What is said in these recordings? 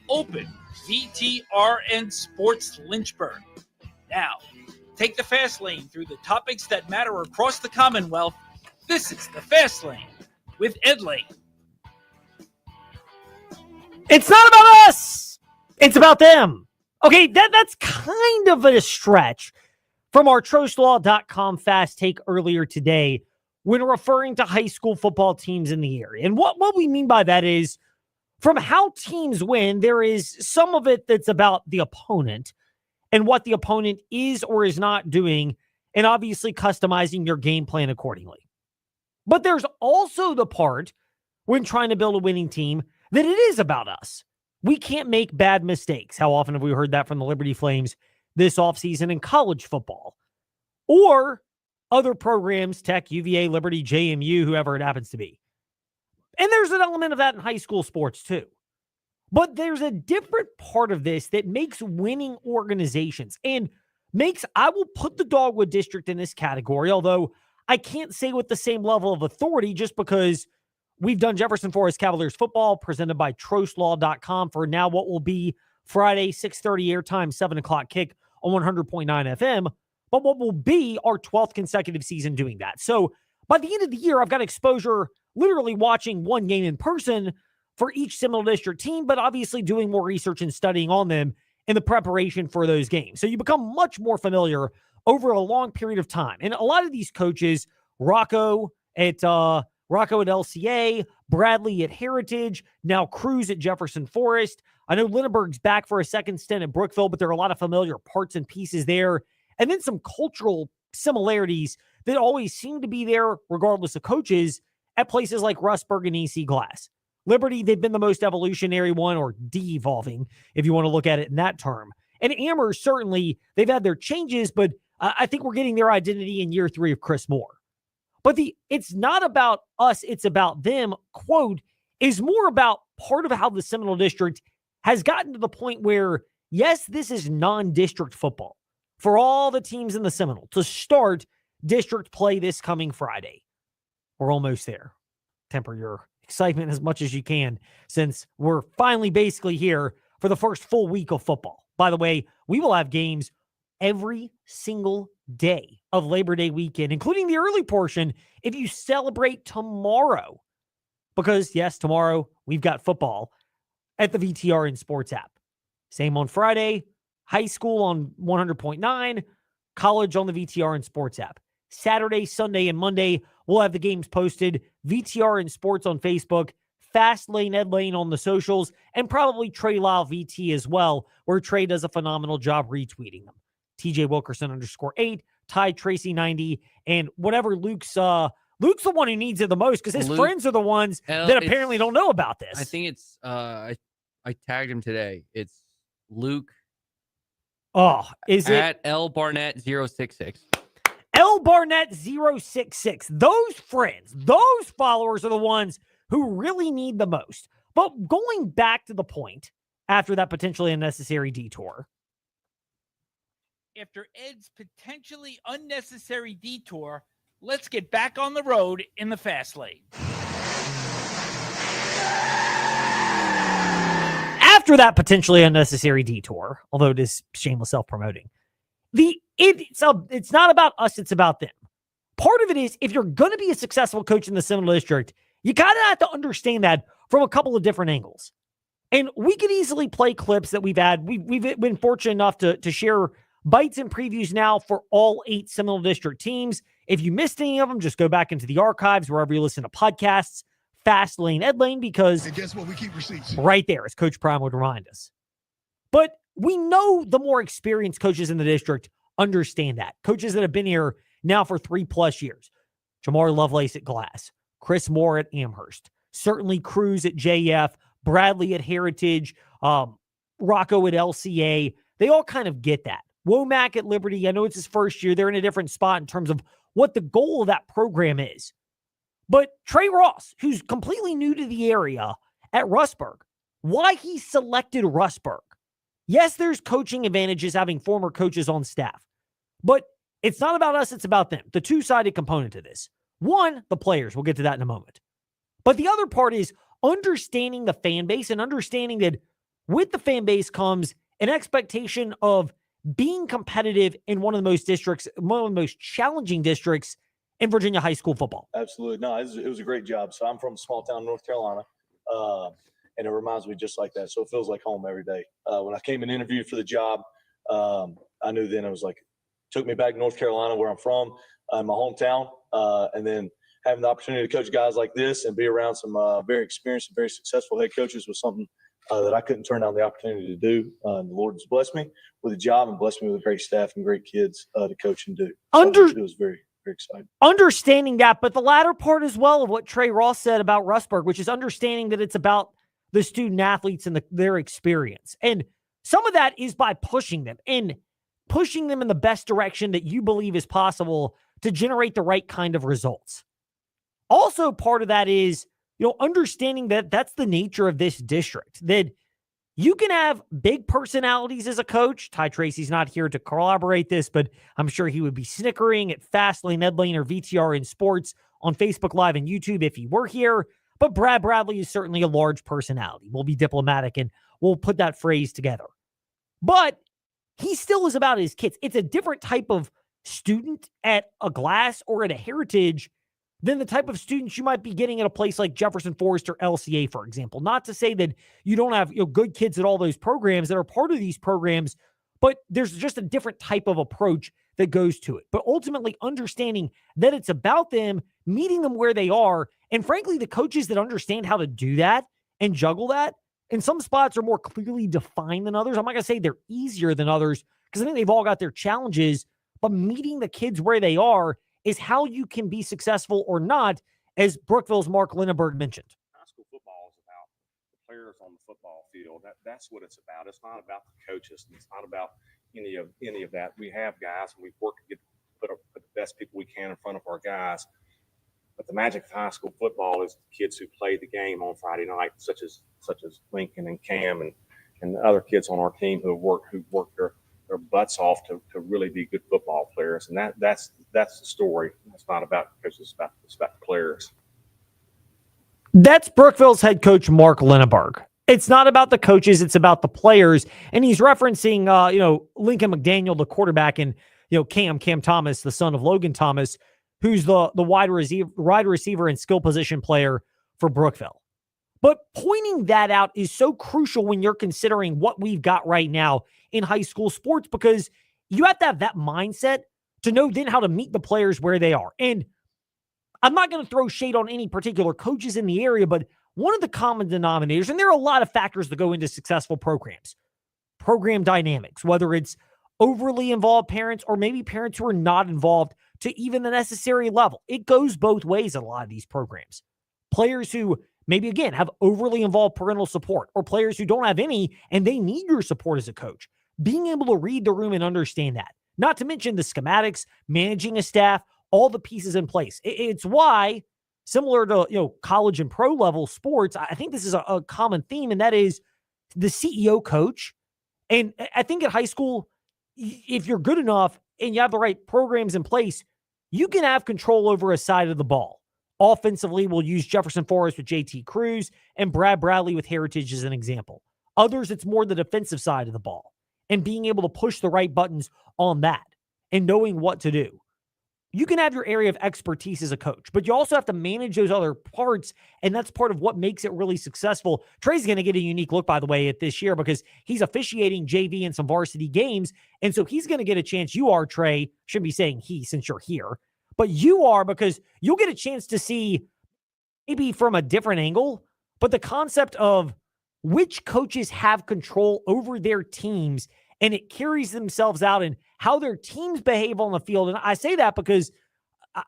open VTRN Sports Lynchburg. Now, take the fast lane through the topics that matter across the Commonwealth. This is the Fast Lane with Ed Lane. It's not about us. It's about them. Okay, that's kind of a stretch from our TrostLaw.com fast take earlier today when referring to high school football teams in the area. And what we mean by that is from how teams win, there is some of it that's about the opponent and what the opponent is or is not doing, and obviously customizing your game plan accordingly. But there's also the part when trying to build a winning team that it is about us. We can't make bad mistakes. How often have we heard that from the Liberty Flames this offseason in college football? Or other programs, Tech, UVA, Liberty, JMU, whoever it happens to be. And there's an element of that in high school sports too. But there's a different part of this that makes winning organizations and makes, I will put the Dogwood District in this category, although I can't say with the same level of authority just because we've done Jefferson Forest Cavaliers football presented by TrostLaw.com for now what will be Friday, 6:30 airtime, 7 o'clock kick on 100.9 FM, but what will be our 12th consecutive season doing that. So by the end of the year, I've got exposure literally watching one game in person for each Seminole District team, but obviously doing more research and studying on them in the preparation for those games. So you become much more familiar over a long period of time. And a lot of these coaches, Rocco at LCA, Bradley at Heritage, now Cruz at Jefferson Forest. I know Lindbergh's back for a second stint at Brookville, but there are a lot of familiar parts and pieces there. And then some cultural similarities that always seem to be there, regardless of coaches, at places like Rustburg and EC Glass. Liberty, they've been the most evolutionary one, or de-evolving, if you want to look at it in that term. And Amherst, certainly, they've had their changes, but I think we're getting their identity in year 3 of Chris Moore. But it's not about us, it's about them, quote, is more about part of how the Seminole District has gotten to the point where, yes, this is non-district football for all the teams in the Seminole to start district play this coming Friday. We're almost there. Temper your excitement as much as you can, since we're finally basically here for the first full week of football. By the way, we will have games every single day of Labor Day weekend, including the early portion if you celebrate tomorrow. Because, yes, tomorrow we've got football at the VTRN Sports app. Same on Friday, high school on 100.9, college on the VTRN Sports app. Saturday, Sunday, and Monday, we'll have the games posted. VTRN Sports on Facebook, Fast Lane Ed Lane on the socials, and probably Trey Lyle VT as well, where Trey does a phenomenal job retweeting them. TJ Wilkerson _8, Ty Tracy 90, and whatever Luke's the one who needs it the most because his friends are the ones that apparently don't know about this. I think it's I tagged him today. It's Luke. Oh, is at L Barnett 066. L Barnett 066. Those friends, those followers are the ones who really need the most. But going back to the point after that potentially unnecessary detour. After Ed's potentially unnecessary detour, let's get back on the road in the fast lane. After that potentially unnecessary detour, although it is shameless self-promoting, it's not about us, it's about them. Part of it is, if you're going to be a successful coach in the Seminole District, you kind of have to understand that from a couple of different angles. And we could easily play clips that we've had. We've been fortunate enough to share bites and previews now for all 8 Seminole District teams. If you missed any of them, just go back into the archives wherever you listen to podcasts, Fast Lane, Ed Lane, because and guess what? We keep receipts. Right there, as Coach Prime would remind us. But we know the more experienced coaches in the district understand that. Coaches that have been here now for 3+ years. Jamar Lovelace at Glass, Chris Moore at Amherst, certainly Cruz at JF, Bradley at Heritage, Rocco at LCA. They all kind of get that. Womack at Liberty, I know it's his first year. They're in a different spot in terms of what the goal of that program is. But Trey Ross, who's completely new to the area at Rustburg, why he selected Rustburg. Yes, there's coaching advantages having former coaches on staff, but it's not about us, it's about them. The two-sided component to this. One, the players. We'll get to that in a moment. But the other part is understanding the fan base and understanding that with the fan base comes an expectation of being competitive in one of the most challenging districts in Virginia high school football. Absolutely. No, it was a great job. So I'm from a small town in North Carolina, and it reminds me just like that. So it feels like home every day. When I came and interviewed for the job, I knew then it was like, took me back to North Carolina where I'm from, my hometown, and then having the opportunity to coach guys like this and be around some very experienced and very successful head coaches was something that I couldn't turn down the opportunity to do. And the Lord has blessed me with a job and blessed me with a great staff and great kids to coach and do. So it was very, very exciting. Understanding that, but the latter part as well of what Trey Ross said about Rustburg, which is understanding that it's about the student athletes and their experience. And some of that is by pushing them in the best direction that you believe is possible to generate the right kind of results. Also, part of that is, understanding that that's the nature of this district, that you can have big personalities as a coach. Ty Tracy's not here to corroborate this, but I'm sure he would be snickering at Fastlane, Edlane, or VTR in Sports on Facebook Live and YouTube if he were here. But Brad Bradley is certainly a large personality. We'll be diplomatic and we'll put that phrase together. But he still is about his kids. It's a different type of student at a Glass or at a Heritage than the type of students you might be getting at a place like Jefferson Forest or LCA, for example. Not to say that you don't have good kids at all those programs that are part of these programs, but there's just a different type of approach that goes to it. But ultimately understanding that it's about them, meeting them where they are, and frankly, the coaches that understand how to do that and juggle that, in some spots are more clearly defined than others. I'm not going to say they're easier than others because I think they've all got their challenges, but meeting the kids where they are is how you can be successful or not, as Brookville's Mark Linneberg mentioned. High school football is about the players on the football field. That's what it's about. It's not about the coaches. It's not about any of that. We have guys, and we've worked to put the best people we can in front of our guys. But the magic of high school football is the kids who play the game on Friday night, such as Lincoln and Cam and the other kids on our team who worked their butts off to really be good football players. And that's the story. It's not about coaches, it's about the players. That's Brookville's head coach, Mark Linneberg. It's not about the coaches, it's about the players. And he's referencing Lincoln McDaniel, the quarterback, and Cam Thomas, the son of Logan Thomas, who's the wide receiver and skill position player for Brookville. But pointing that out is so crucial when you're considering what we've got right now in high school sports, because you have to have that mindset to know then how to meet the players where they are. And I'm not going to throw shade on any particular coaches in the area, but one of the common denominators, and there are a lot of factors that go into successful programs, program dynamics, whether it's overly involved parents or maybe parents who are not involved to even the necessary level. It goes both ways in a lot of these programs. Players who maybe, again, have overly involved parental support, or players who don't have any and they need your support as a coach. Being able to read the room and understand that. Not to mention the schematics, managing a staff, all the pieces in place. It's why, similar to college and pro level sports, I think this is a common theme, and that is the CEO coach. And I think at high school, if you're good enough and you have the right programs in place, you can have control over a side of the ball. Offensively, we'll use Jefferson Forest with JT Cruz and Brad Bradley with Heritage as an example. Others, it's more the defensive side of the ball and being able to push the right buttons on that and knowing what to do. You can have your area of expertise as a coach, but you also have to manage those other parts, and that's part of what makes it really successful. Trey's going to get a unique look, by the way, at this year because he's officiating JV in some varsity games, and so he's going to get a chance. You are, Trey. Shouldn't be saying he since you're here, but you are, because you'll get a chance to see maybe from a different angle, but the concept of which coaches have control over their teams, and it carries themselves out in how their teams behave on the field. And I say that because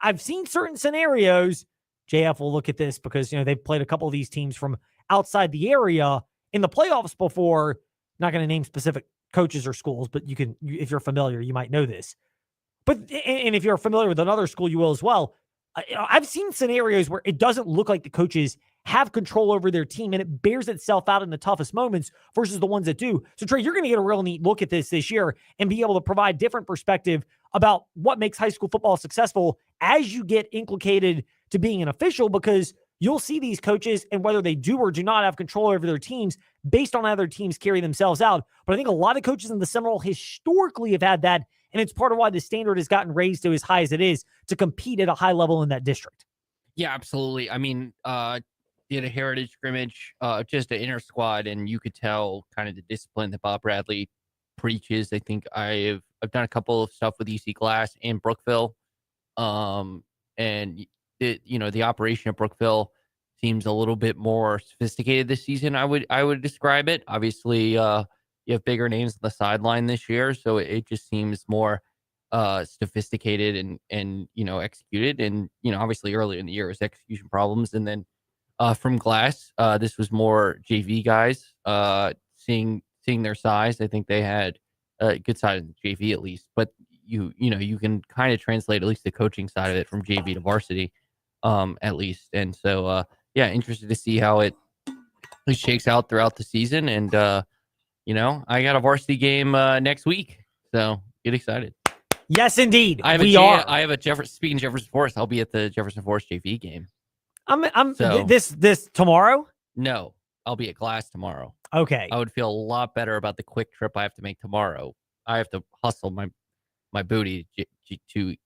I've seen certain scenarios. JF will look at this because, they've played a couple of these teams from outside the area in the playoffs before. Not going to name specific coaches or schools, but if you're familiar, you might know this. But, and if you're familiar with another school, you will as well. I've seen scenarios where it doesn't look like the coaches have control over their team, and it bears itself out in the toughest moments versus the ones that do. So, Trey, you're going to get a real neat look at this year and be able to provide different perspective about what makes high school football successful as you get inculcated to being an official, because you'll see these coaches, and whether they do or do not have control over their teams, based on how other teams carry themselves out. But I think a lot of coaches in the Seminole historically have had that, and it's part of why the standard has gotten raised to as high as it is to compete at a high level in that district. Yeah, absolutely. I mean, did a heritage scrimmage, just an inner squad, and you could tell kind of the discipline that Bob Bradley preaches. I think I've done a couple of stuff with UC Glass and Brookville, and the operation of Brookville seems a little bit more sophisticated this season. I would describe it. Obviously, you have bigger names on the sideline this year, so it just seems more sophisticated and executed. And obviously earlier in the year it was execution problems, and then from Glass, this was more JV guys seeing their size. I think they had a good side of the JV at least, but you can kind of translate at least the coaching side of it from JV to varsity at least. And so interested to see how it shakes out throughout the season. And I got a varsity game next week, so get excited. Yes, indeed. I have speaking of Jefferson Forest, I'll be at the Jefferson Forest JV game. This tomorrow? No, I'll be at Glass tomorrow. Okay. I would feel a lot better about the quick trip I have to make tomorrow. I have to hustle my booty to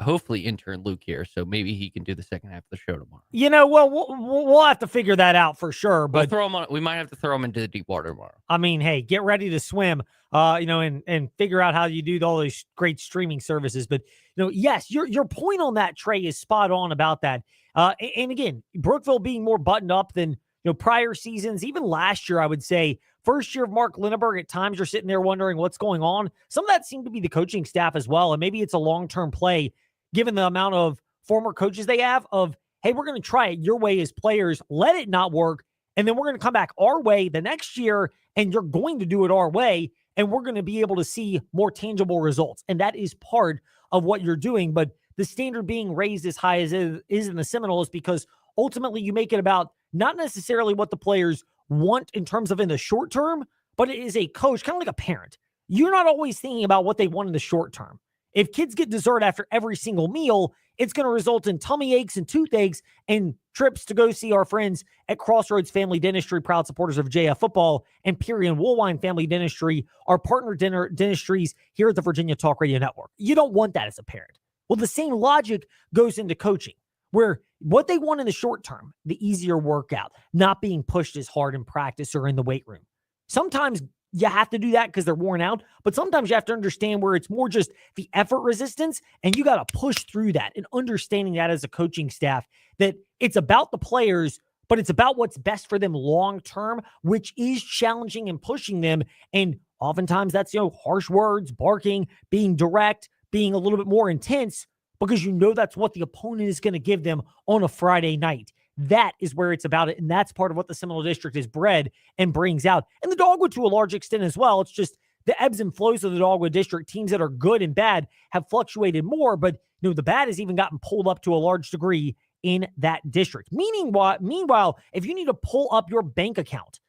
hopefully intern Luke here, so maybe he can do the second half of the show tomorrow. We'll have to figure that out for sure. But we might have to throw him into the deep water tomorrow. I mean, hey, get ready to swim, and figure out how you do all these great streaming services. But yes, your point on that, Trey, is spot on about that. And again, Brookville being more buttoned up than prior seasons, even last year, I would say. First year of Mark Lindenberg, at times you're sitting there wondering what's going on. Some of that seemed to be the coaching staff as well, and maybe it's a long-term play given the amount of former coaches they have of, hey, we're going to try it your way as players, let it not work, and then we're going to come back our way the next year, and you're going to do it our way, and we're going to be able to see more tangible results. And that is part of what you're doing. But the standard being raised as high as it is in the Seminoles because ultimately you make it about not necessarily what the players want in terms of in the short term, but it is a coach, kind of like a parent. You're not always thinking about what they want in the short term. If kids get dessert after every single meal, it's going to result in tummy aches and toothaches and trips to go see our friends at Crossroads Family Dentistry, proud supporters of JF Football, and Period Woolwine Family Dentistry, our partner dentistries here at the Virginia Talk Radio Network. You don't want that as a parent. Well, the same logic goes into coaching, where what they want in the short term, the easier workout, not being pushed as hard in practice or in the weight room. Sometimes you have to do that because they're worn out, but sometimes you have to understand where it's more just the effort resistance, and you got to push through that, and understanding that as a coaching staff, that it's about the players, but it's about what's best for them long term, which is challenging and pushing them. And oftentimes that's, harsh words, barking, being direct, being a little bit more intense, because that's what the opponent is going to give them on a Friday night. That is where it's about it, and that's part of what the Seminole District is bred and brings out. And the Dogwood to a large extent as well. It's just the ebbs and flows of the Dogwood District. Teams that are good and bad have fluctuated more, but the bad has even gotten pulled up to a large degree in that district. Meanwhile, if you need to pull up your bank account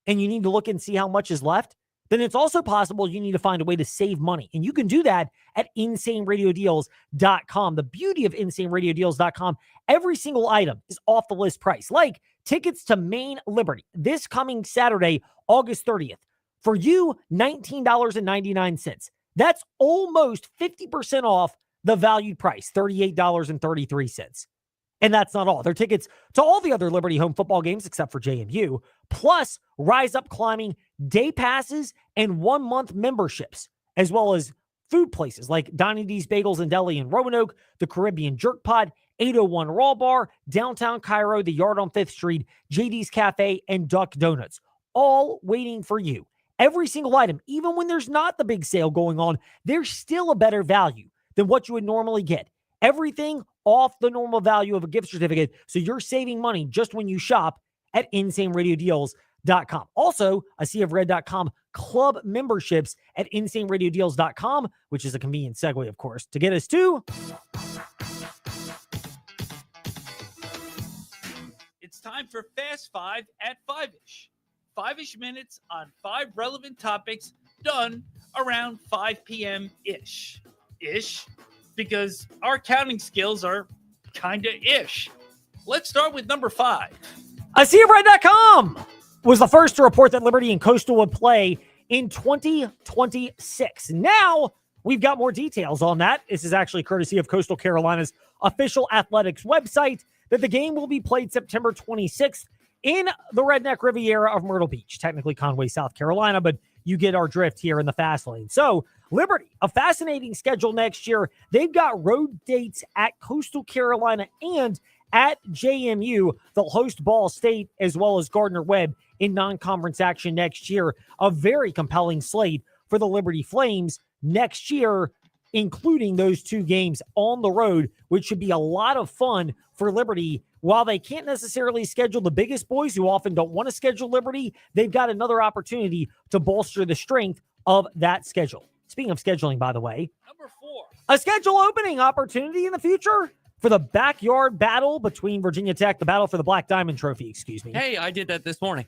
and you need to look and see how much is left, then it's also possible you need to find a way to save money. And you can do that at InsaneRadioDeals.com. The beauty of InsaneRadioDeals.com, every single item is off the list price. Like tickets to Maine Liberty this coming Saturday, August 30th. For you, $19.99. That's almost 50% off the valued price, $38.33. And that's not all. They're tickets to all the other Liberty home football games except for JMU, plus Rise Up Climbing, day passes, and 1-month memberships, as well as food places like Donnie D's Bagels and Deli in Roanoke, the Caribbean Jerk Pod, 801 Raw Bar, downtown Cairo, the Yard on 5th Street, JD's Cafe, and Duck Donuts, all waiting for you. Every single item, even when there's not the big sale going on, there's still a better value than what you would normally get. Everything off the normal value of a gift certificate, so you're saving money just when you shop at InsaneRadioDeals.com. Also, a SeaOfRed.com club memberships at InsaneRadioDeals.com, which is a convenient segue, of course, to get us to... It's time for Fast Five at 5-ish. 5-ish minutes on 5 relevant topics done around 5 p.m.-ish. Ish, because our counting skills are kind of ish. Let's start with number 5. A SeaOfRed.com was the first to report that Liberty and Coastal would play in 2026. Now, we've got more details on that. This is actually courtesy of Coastal Carolina's official athletics website, that the game will be played September 26th in the Redneck Riviera of Myrtle Beach, technically Conway, South Carolina, but you get our drift here in the fast lane. So Liberty, a fascinating schedule next year. They've got road dates at Coastal Carolina and at JMU. They'll host Ball State as well as Gardner-Webb in non-conference action next year. A very compelling slate for the Liberty Flames next year, including those two games on the road, which should be a lot of fun for Liberty. While they can't necessarily schedule the biggest boys who often don't want to schedule Liberty, they've got another opportunity to bolster the strength of that schedule. Speaking of scheduling, by the way, Number 4. a schedule opening opportunity in the future for the backyard battle between Virginia Tech, the battle for the Black Diamond Trophy, excuse me. Hey, I did that this morning.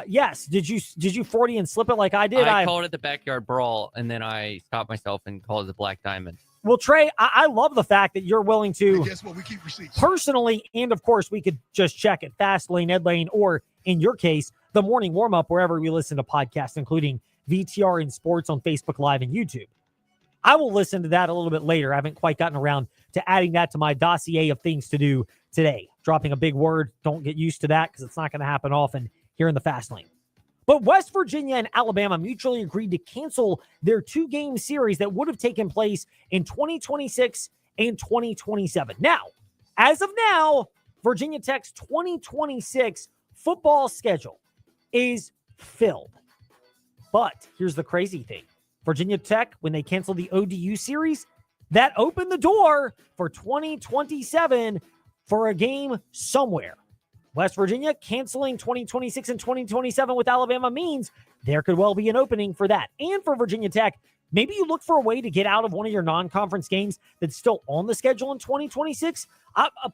Yes. Did you 40 and slip it like I did? I called it the backyard brawl, and then I stopped myself and called it the Black Diamond. Well, Trey, I love the fact that you're willing to, And guess what? We keep receipts. personally, and of course, we could just check it, Fast Lane, Ed Lane, or in your case, the morning warm-up, wherever we listen to podcasts, including VTR and Sports on Facebook Live and YouTube. I will listen to that a little bit later. I haven't quite gotten around to adding that to my dossier of things to do today. Dropping a big word. Don't get used to that because it's not going to happen often here in the Fast Lane. But West Virginia and Alabama mutually agreed to cancel their 2-game series that would have taken place in 2026 and 2027. Now, as of now, Virginia Tech's 2026 football schedule is filled. But here's the crazy thing. Virginia Tech, when they canceled the ODU series, that opened the door for 2027 for a game somewhere. West Virginia canceling 2026 and 2027 with Alabama means there could well be an opening for that. And for Virginia Tech, maybe you look for a way to get out of one of your non-conference games that's still on the schedule in 2026.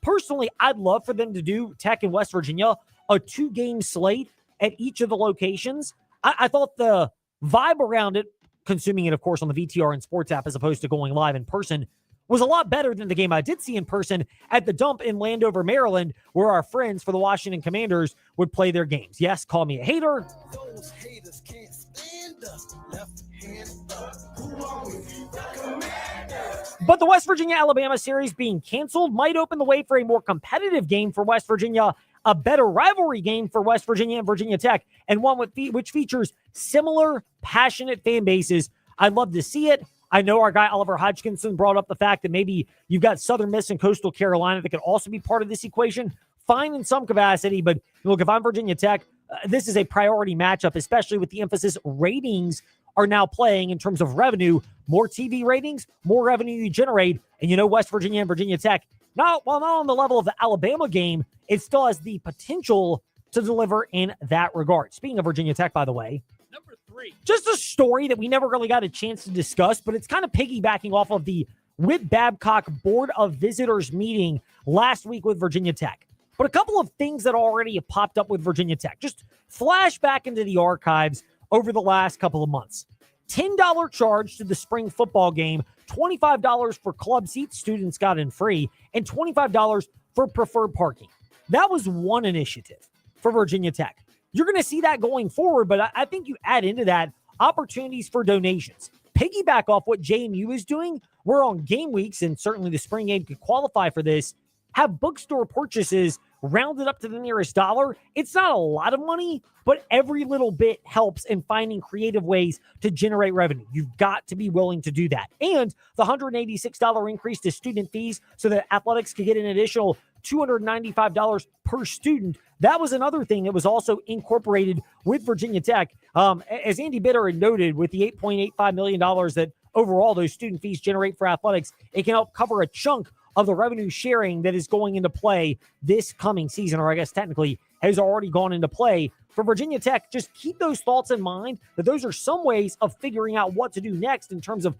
Personally, I'd love for them to do, Tech and West Virginia, a 2-game slate at each of the locations. I thought the vibe around it, consuming it, of course, on the VTR and Sports app as opposed to going live in person, was a lot better than the game I did see in person at the Dump in Landover, Maryland, where our friends for the Washington Commanders would play their games. Yes, call me a hater. Those haters can't stand us. Left hand up. Who are we? The Commanders. But the West Virginia-Alabama series being canceled might open the way for a more competitive game for West Virginia, a better rivalry game for West Virginia and Virginia Tech, and one which features similar passionate fan bases. I'd love to see it. I know our guy Oliver Hodgkinson brought up the fact that maybe you've got Southern Miss and Coastal Carolina that could also be part of this equation. Fine in some capacity, but look, if I'm Virginia Tech, this is a priority matchup, especially with the emphasis ratings are now playing in terms of revenue. More TV ratings, more revenue you generate. And you know, West Virginia and Virginia Tech, not on the level of the Alabama game, it still has the potential to deliver in that regard. Speaking of Virginia Tech, by the way, Number 3. just a story that we never really got a chance to discuss, but it's kind of piggybacking off of the Whit Babcock Board of Visitors meeting last week with Virginia Tech. But a couple of things that already have popped up with Virginia Tech. Just flash back into the archives over the last couple of months. $10 charge to the spring football game, $25 for club seats students got in free, and $25 for preferred parking. That was one initiative for Virginia Tech. You're going to see that going forward, but I think you add into that opportunities for donations. Piggyback off what JMU is doing, we're on game weeks, and certainly the spring game could qualify for this. Have bookstore purchases rounded up to the nearest dollar. It's not a lot of money, but every little bit helps in finding creative ways to generate revenue. You've got to be willing to do that. And the $186 increase to student fees so that athletics could get an additional $295 per student. That was another thing that was also incorporated with Virginia Tech. As Andy Bitter had noted, with the $8.85 million that overall those student fees generate for athletics, it can help cover a chunk of the revenue sharing that is going into play this coming season, or I guess technically has already gone into play for Virginia Tech. Just keep those thoughts in mind, that those are some ways of figuring out what to do next in terms of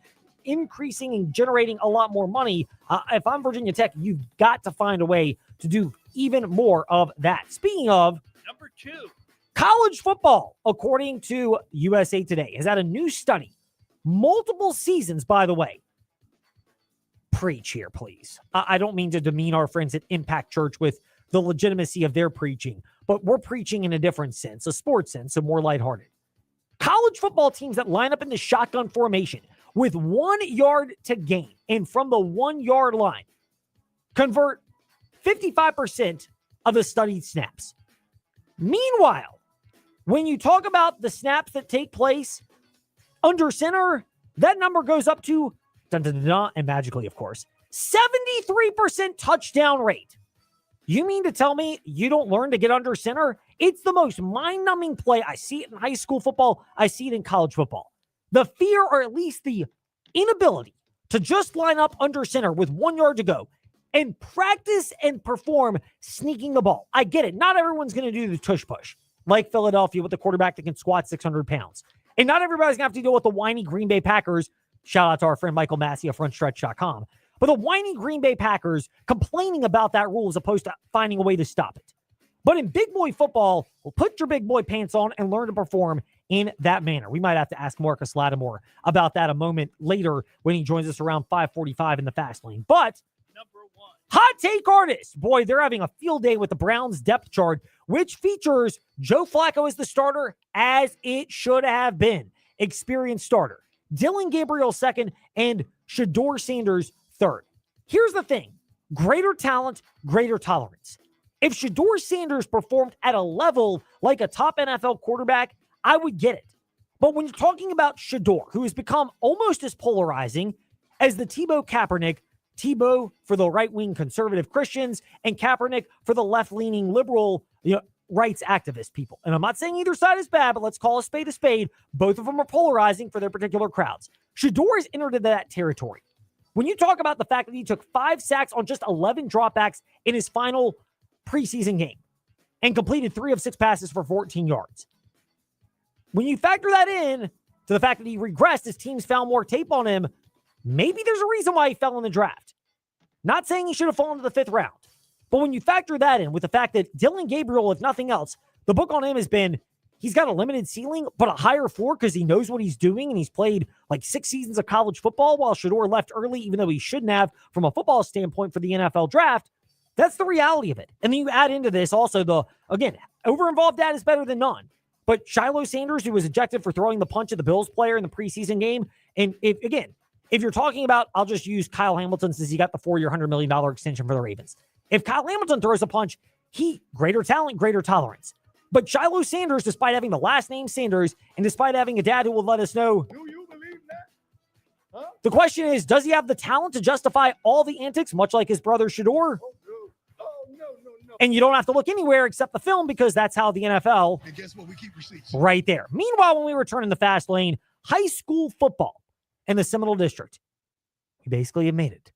increasing and generating a lot more money. If I'm Virginia Tech, you've got to find a way to do even more of that. Speaking of Number 2. college football, according to USA Today, has had a new study. Multiple seasons, by the way. Preach here, please. I don't mean to demean our friends at Impact Church with the legitimacy of their preaching, but we're preaching in a different sense, a sports sense, so more lighthearted. College football teams that line up in the shotgun formation with 1 yard to gain and from the 1 yard line convert 55% of the studied snaps. Meanwhile, when you talk about the snaps that take place under center, that number goes up to, and magically, of course, 73% touchdown rate. You mean to tell me you don't learn to get under center? It's the most mind-numbing play. I see it in high school football. I see it in college football. The fear, or at least the inability, to just line up under center with 1 yard to go and practice and perform sneaking the ball. I get it. Not everyone's going to do the tush push like Philadelphia with the quarterback that can squat 600 pounds. And not everybody's going to have to deal with the whiny Green Bay Packers. Shout out to our friend Michael Massey of FrontStretch.com. But the whiny Green Bay Packers complaining about that rule as opposed to finding a way to stop it. But in big boy football, well, put your big boy pants on and learn to perform in that manner. We might have to ask Marcus Lattimore about that a moment later when he joins us around 5:45 in the fast lane. But Number 1. hot take artist, boy, they're having a field day with the Browns depth chart, which features Joe Flacco as the starter, as it should have been. Experienced starter. Dylan Gabriel second, and Shedeur Sanders third. Here's the thing. Greater talent, greater tolerance. If Shedeur Sanders performed at a level like a top NFL quarterback, I would get it. But when you're talking about Shedeur, who has become almost as polarizing as the Tebow Kaepernick, Tebow for the right-wing conservative Christians, and Kaepernick for the left-leaning liberal, rights activist people. And I'm not saying either side is bad, but let's call a spade a spade. Both of them are polarizing for their particular crowds. Shedeur has entered into that territory. When you talk about the fact that he took 5 sacks on just 11 dropbacks in his final preseason game and completed 3 of 6 passes for 14 yards. When you factor that in to the fact that he regressed as teams found more tape on him, maybe there's a reason why he fell in the draft. Not saying he should have fallen to the 5th round. But when you factor that in with the fact that Dylan Gabriel, if nothing else, the book on him has been he's got a limited ceiling, but a higher floor because he knows what he's doing, and he's played like 6 seasons of college football while Shedeur left early, even though he shouldn't have from a football standpoint for the NFL draft. That's the reality of it. And then you add into this also over-involved dad is better than none. But Shiloh Sanders, who was ejected for throwing the punch at the Bills player in the preseason game, and if you're talking about, I'll just use Kyle Hamilton since he got the 4-year, $100 million extension for the Ravens. If Kyle Hamilton throws a punch, greater talent, greater tolerance. But Shiloh Sanders, despite having the last name Sanders, and despite having a dad who will let us know, Do you believe that? Huh? the question is, does he have the talent to justify all the antics, much like his brother Shedeur? Oh, dude. Oh, no. And you don't have to look anywhere except the film because that's how the NFL, And guess what? We keep receipts. right there. Meanwhile, when we return in the fast lane, high school football in the Seminole District, we basically have made it.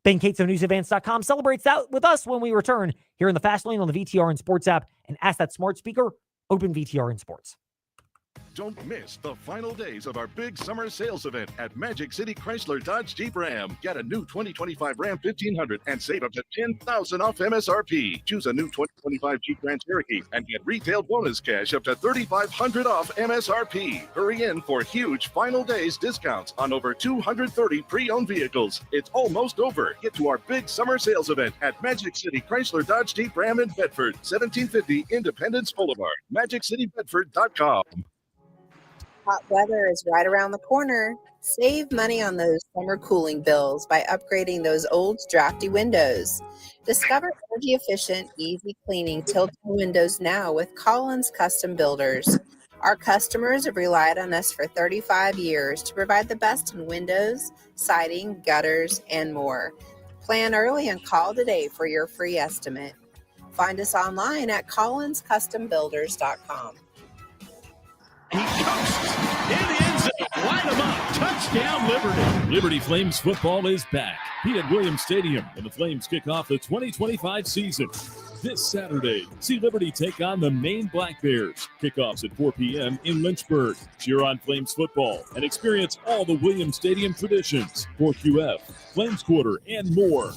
Ben Cates of NewsAdvance.com celebrates that with us when we return here in the fast lane on the VTR and Sports app, and ask that smart speaker, open VTR and Sports. Don't miss the final days of our big summer sales event at Magic City Chrysler Dodge Jeep Ram. Get a new 2025 Ram 1500 and save up to $10,000 off MSRP. Choose a new 2025 Jeep Grand Cherokee and get retail bonus cash up to $3,500 off MSRP. Hurry in for huge final days discounts on over 230 pre-owned vehicles. It's almost over. Get to our big summer sales event at Magic City Chrysler Dodge Jeep Ram in Bedford, 1750 Independence Boulevard. MagicCityBedford.com. Hot weather is right around the corner. Save money on those summer cooling bills by upgrading those old drafty windows. Discover energy efficient, easy cleaning tilt windows now with Collins Custom Builders. Our customers have relied on us for 35 years to provide the best in windows, siding, gutters, and more. Plan early and call today for your free estimate. Find us online at collinscustombuilders.com. He coasts in the end zone. Line him up. Touchdown, Liberty. Liberty Flames football is back. Be at Williams Stadium when the Flames kick off the 2025 season. This Saturday, see Liberty take on the Maine Black Bears. Kickoffs at 4 p.m. in Lynchburg. Cheer on Flames football and experience all the Williams Stadium traditions. 4QF, Flames Quarter, and more.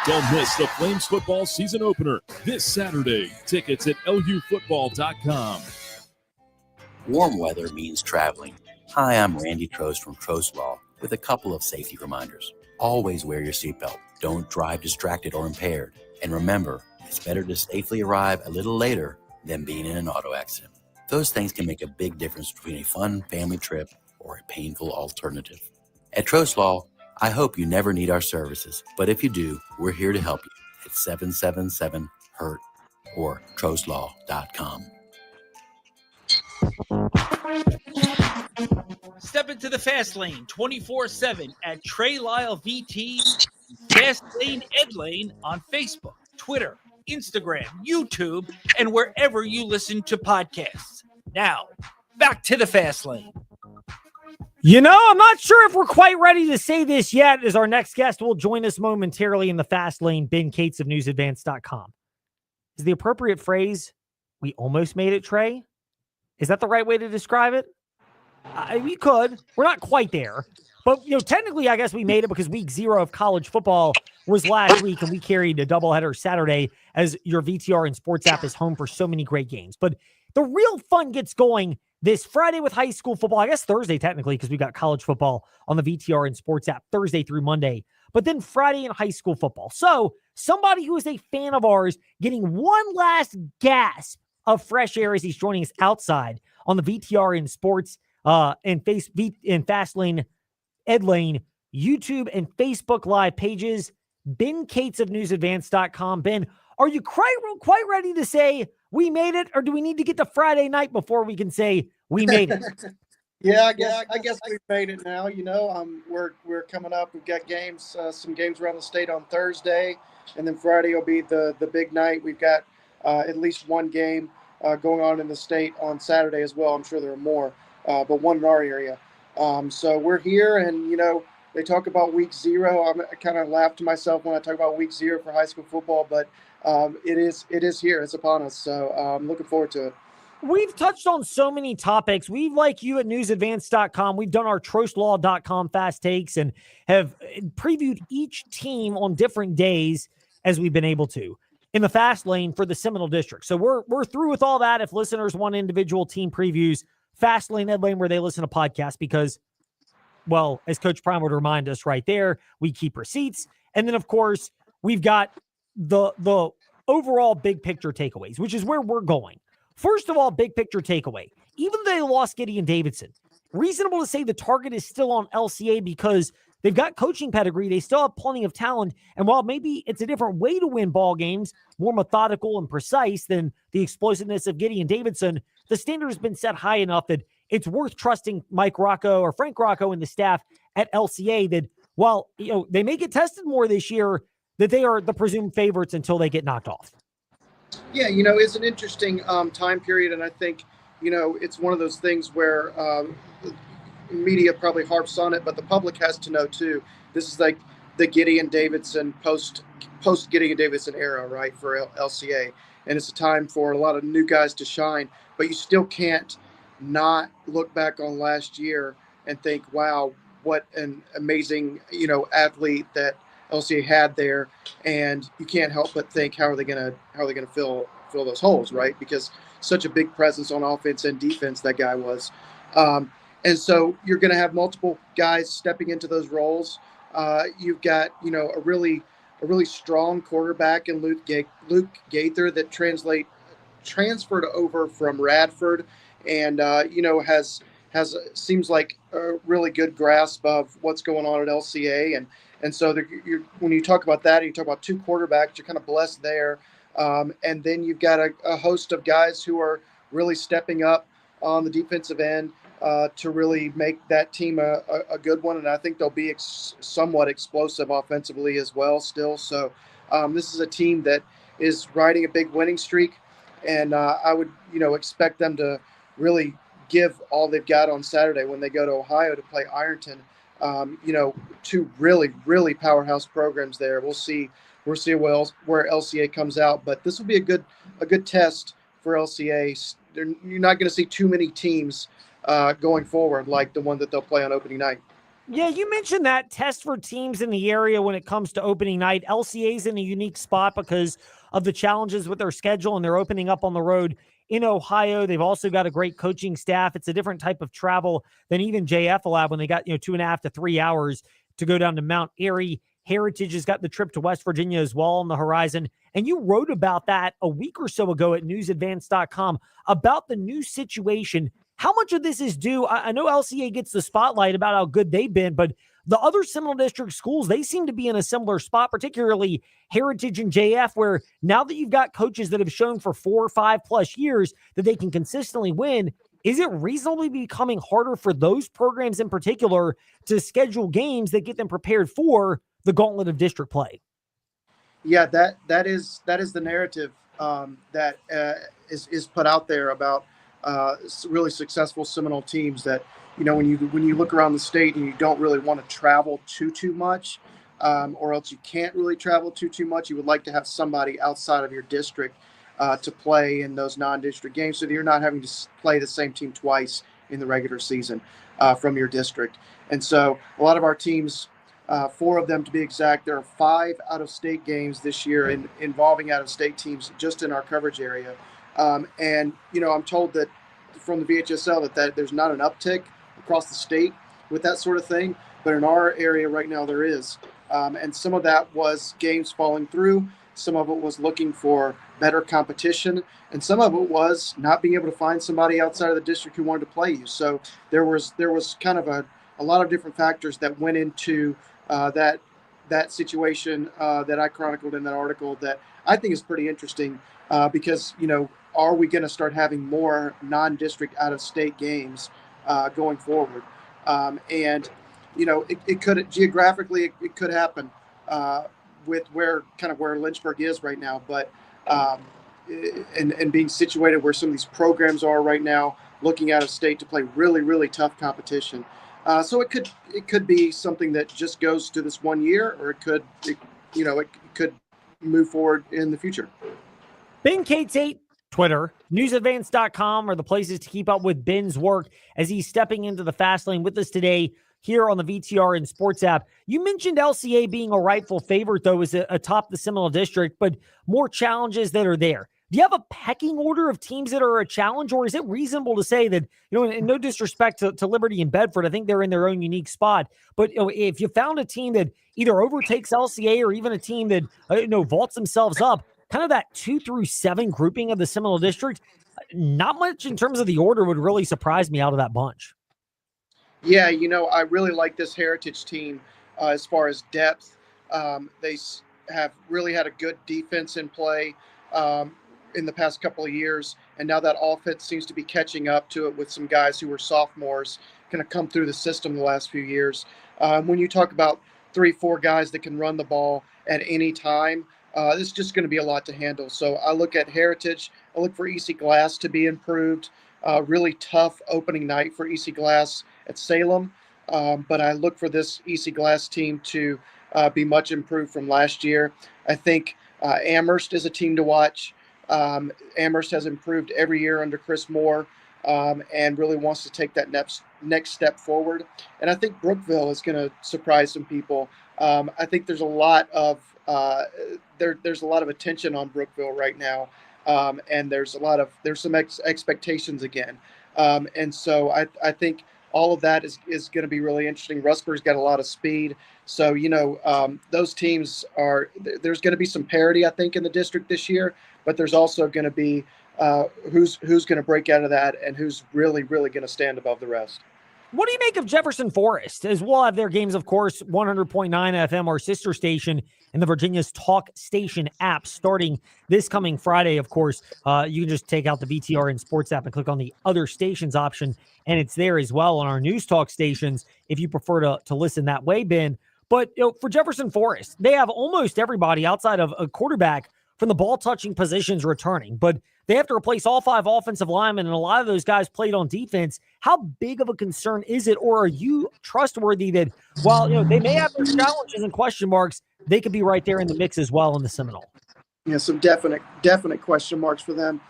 Don't miss the Flames football season opener this Saturday. Tickets at lufootball.com. Warm weather means traveling. Hi, I'm Randy Trost from Trost Law with a couple of safety reminders. Always wear your seatbelt. Don't drive distracted or impaired. And remember, It's better to safely arrive a little later than being in an auto accident. Those things can make a big difference between a fun family trip or a painful alternative. At Trost Law, I hope you never need our services, but if you do, we're here to help you at 777-HURT or trostlaw.com. Step into the fast lane 24/7 at Trey Lyle VT, Fast Lane Ed Lane on Facebook, Twitter, Instagram, YouTube, and wherever you listen to podcasts. Now, back to the fast lane. You know, I'm not sure if we're quite ready to say this yet, as our next guest will join us momentarily in the fast lane, Ben Cates of newsadvance.com. Is the appropriate phrase, we almost made it, Trey? Is that the right way to describe it? We could. We're not quite there. But, technically, I guess we made it because week 0 of college football was last week, and we carried a doubleheader Saturday as your VTR and Sports app is home for so many great games. But the real fun gets going this Friday with high school football. I guess Thursday, technically, because we got college football on the VTR and Sports app Thursday through Monday. But then Friday in high school football. So somebody who is a fan of ours getting one last gasp of fresh air as he's joining us outside on the VTR and Sports and Fast Lane Ed Lane YouTube and Facebook Live pages. Ben Cates of newsadvance.com. Ben, are you quite ready to say we made it, or do we need to get to Friday night before we can say we made it? Yeah, I guess we've made it now. We're coming up. We've got games, some games around the state on Thursday, and then Friday will be the big night. We've got at least one game going on in the state on Saturday as well. I'm sure there are more, but one in our area. So we're here, and they talk about week 0. I kind of laugh to myself when I talk about week 0 for high school football, but it is here. It's upon us. So I'm looking forward to it. We've touched on so many topics. We've, like you at newsadvance.com, we've done our trostlaw.com fast takes and have previewed each team on different days as we've been able to in the fast lane for the Seminole District. So we're through with all that. If listeners want individual team previews, fast lane, Ed Lane, where they listen to podcasts, because, well, as Coach Prime would remind us right there, we keep receipts. And then, of course, we've got the overall big picture takeaways, which is where we're going. First of all, big picture takeaway. Even though they lost Gideon Davidson, reasonable to say the target is still on LCA because they've got coaching pedigree. They still have plenty of talent. And while maybe it's a different way to win ball games, more methodical and precise than the explosiveness of Gideon Davidson, the standard has been set high enough that it's worth trusting Mike Rocco or Frank Rocco and the staff at LCA that while they may get tested more this year, that they are the presumed favorites until they get knocked off. Yeah, it's an interesting time period, and I think, it's one of those things where media probably harps on it, but the public has to know too. This is like the Gideon Davidson post Gideon Davidson era, right, for LCA, and it's a time for a lot of new guys to shine. But you still can't not look back on last year and think, wow, what an amazing athlete that LCA had there, and you can't help but think, how are they gonna fill those holes, right? Because such a big presence on offense and defense that guy was, and so you're gonna have multiple guys stepping into those roles. You've got a really strong quarterback in Luke Gaither that transferred over from Radford, and seems like a really good grasp of what's going on at LCA, and so when you talk about that, you talk about 2 quarterbacks, you're kind of blessed there. And then you've got a host of guys who are really stepping up on the defensive end to really make that team a good one. And I think they'll be somewhat explosive offensively as well still. So this is a team that is riding a big winning streak. And I would, expect them to really give all they've got on Saturday when they go to Ohio to play Ironton. 2 really, really powerhouse programs there. We'll see where LCA comes out, but this will be a good test for LCA. You're not going to see too many teams going forward like the one that they'll play on opening night. Yeah, you mentioned that test for teams in the area when it comes to opening night. LCA's in a unique spot because of the challenges with their schedule, and they're opening up on the road in Ohio. They've also got a great coaching staff. It's a different type of travel than even JF will have when they got 2.5 to 3 hours to go down to Mount Airy Heritage has got the trip to West Virginia as well on the horizon. And you wrote about that a week or so ago at newsadvance.com about the new situation. How much of this is due? I know LCA gets the spotlight about how good they've been, but the other Seminole District schools, they seem to be in a similar spot, particularly Heritage and JF, where now that you've got coaches that have shown for 4 or 5+ years that they can consistently win, is it reasonably becoming harder for those programs in particular to schedule games that get them prepared for the gauntlet of district play? Yeah, that is the narrative that is put out there about really successful Seminole teams. That when you look around the state and you don't really want to travel too much, or else you can't really travel too much. You would like to have somebody outside of your district to play in those non-district games, so that you're not having to play the same team twice in the regular season from your district. And so a lot of our teams, 4 of them to be exact, there are 5 out-of-state games this year involving out-of-state teams just in our coverage area. And I'm told that from the VHSL that there's not an uptick across the state with that sort of thing, but in our area right now there is. And some of that was games falling through. Some of it was looking for better competition, and some of it was not being able to find somebody outside of the district who wanted to play you. So there was kind of a lot of different factors that went into that situation that I chronicled in that article that I think is pretty interesting because, are we going to start having more non-district out-of-state games going forward? And it could geographically it could happen. With where Lynchburg is right now, but and being situated where some of these programs are right now, looking out of state to play really, really tough competition. So it could be something that just goes to this 1 year, or it could move forward in the future. Ben K8, Twitter, newsadvance.com are the places to keep up with Ben's work as he's stepping into the fast lane with us today here on the VTR and Sports app. You mentioned LCA being a rightful favorite, though, as atop the Seminole District, but more challenges that are there. Do you have a pecking order of teams that are a challenge, or is it reasonable to say that, in no disrespect to Liberty and Bedford, I think they're in their own unique spot, but if you found a team that either overtakes LCA or even a team that, vaults themselves up, kind of that 2 through 7 grouping of the Seminole District, not much in terms of the order would really surprise me out of that bunch. Yeah, I really like this Heritage team as far as depth. They have really had a good defense in play in the past couple of years, and now that offense seems to be catching up to it with some guys who were sophomores kind of come through the system the last few years. When you talk about 3-4 guys that can run the ball at any time, this is just going to be a lot to handle. So I look at Heritage. I look for EC Glass to be improved. Really tough opening night for EC Glass at Salem, but I look for this EC Glass team to be much improved from last year. I think Amherst is a team to watch. Amherst has improved every year under Chris Moore and really wants to take that next step forward. And I think Brookville is going to surprise some people. I think there's a lot of there's a lot of attention on Brookville right now. And there's some expectations again. And so I think all of that is going to be really interesting. Rustburg's got a lot of speed. So, those teams there's going to be some parity, I think, in the district this year, but there's also going to be who's going to break out of that and who's really, really going to stand above the rest. What do you make of Jefferson Forest? As well have their games, of course, 100.9 FM, our sister station, and the Virginia's Talk Station app starting this coming Friday. Of course, you can just take out the VTR and Sports app and click on the other stations option, and it's there as well on our News Talk stations if you prefer to listen that way, Ben. But for Jefferson Forest, they have almost everybody outside of a quarterback from the ball-touching positions returning, but they have to replace all 5 offensive linemen, and a lot of those guys played on defense. How big of a concern is it, or are you trustworthy that while they may have their challenges and question marks, they could be right there in the mix as well in the Seminole? Yeah, some definite question marks for them.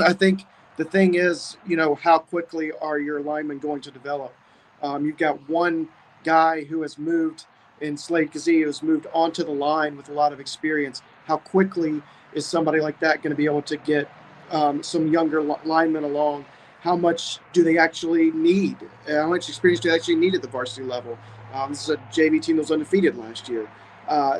I think the thing is, how quickly are your linemen going to develop? You've got one guy who has moved in Slade Kazee, who's moved onto the line with a lot of experience. How quickly is somebody like that going to be able to get some younger linemen along? How much do they actually need? How much experience do they actually need at the varsity level? This is a JV team that was undefeated last year.